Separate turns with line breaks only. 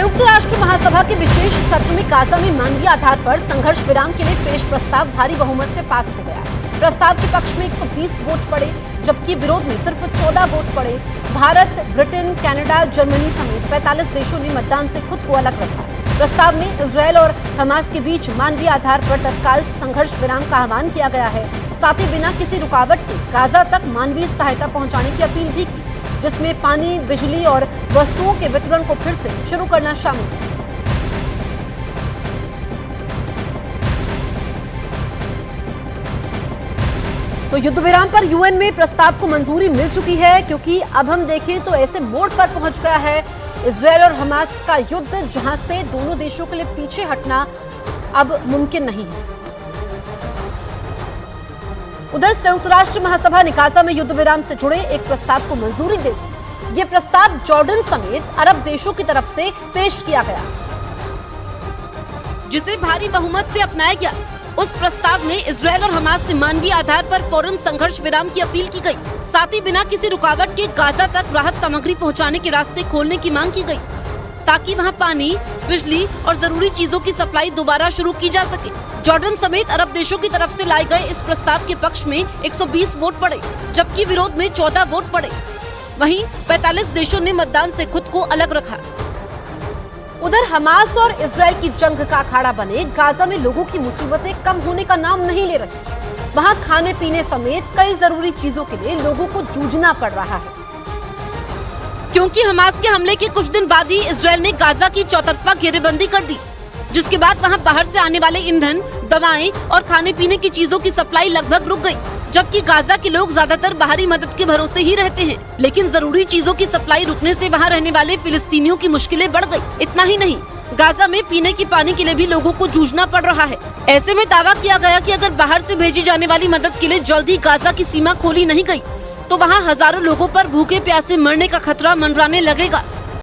संयुक्त राष्ट्र महासभा के विशेष सत्र में गाजा में मानवीय आधार पर संघर्ष विराम के लिए पेश प्रस्ताव भारी बहुमत से पास हो गया। प्रस्ताव के पक्ष में 120 वोट पड़े, जबकि विरोध में सिर्फ 14 वोट पड़े। भारत, ब्रिटेन, कनाडा, जर्मनी समेत 45 देशों ने मतदान से खुद को अलग रखा। प्रस्ताव में इजरायल और हमास के बीच मानवीय आधार पर तत्काल संघर्ष विराम का आह्वान किया गया है। साथ ही बिना किसी रुकावट के गाजा तक मानवीय सहायता पहुंचाने की अपील भी की, जिसमें पानी, बिजली और वस्तुओं के वितरण को फिर से शुरू करना शामिल है। तो युद्ध विराम पर यूएन में प्रस्ताव को मंजूरी मिल चुकी है, क्योंकि अब हम देखें तो ऐसे मोड़ पर पहुंच गया है इजरायल और हमास का युद्ध, जहां से दोनों देशों के लिए पीछे हटना अब मुमकिन नहीं है। उधर संयुक्त राष्ट्र महासभा ने गाजा में युद्ध विराम से जुड़े एक प्रस्ताव को मंजूरी दे दी। ये प्रस्ताव जॉर्डन समेत अरब देशों की तरफ से पेश किया गया,
जिसे भारी बहुमत से अपनाया गया। उस प्रस्ताव में इजरायल और हमास से मानवीय आधार पर फौरन संघर्ष विराम की अपील की गई। साथ ही बिना किसी रुकावट के गाजा तक राहत सामग्री पहुंचाने के रास्ते खोलने की मांग की गई, ताकि वहां पानी, बिजली और जरूरी चीजों की सप्लाई दोबारा शुरू की जा सके। जॉर्डन समेत अरब देशों की तरफ से लाए गए इस प्रस्ताव के पक्ष में 120 वोट पड़े, जबकि विरोध में 14 वोट पड़े। वहीं 45 देशों ने मतदान से खुद को अलग रखा।
उधर हमास और इजरायल की जंग का अखाड़ा बने गाजा में लोगों की मुसीबतें कम होने का नाम नहीं ले रही। वहां खाने पीने समेत कई जरूरी चीजों के लिए लोगों को जूझना पड़ रहा है,
क्योंकि हमास के हमले के कुछ दिन बाद ही इजरायल ने गाजा की चौतरफा घेरेबंदी कर दी, जिसके बाद वहां बाहर से आने वाले ईंधन, दवाएं और खाने पीने की चीजों की सप्लाई लगभग रुक गई। जबकि गाजा के लोग ज्यादातर बाहरी मदद के भरोसे ही रहते हैं, लेकिन जरूरी चीजों की सप्लाई रुकने से वहां रहने वाले फिलिस्तीनियों की मुश्किलें बढ़ गई। इतना ही नहीं, गाजा में पीने की पानी के लिए भी लोगों को जूझना पड़ रहा है। ऐसे में दावा किया गया कि अगर बाहर से भेजी जाने वाली मदद के लिए जल्द ही गाजा की सीमा खोली नहीं गई, तो वहाँ हजारों लोगों पर भूखे प्यासे मरने का खतरा मंडराने लगेगा।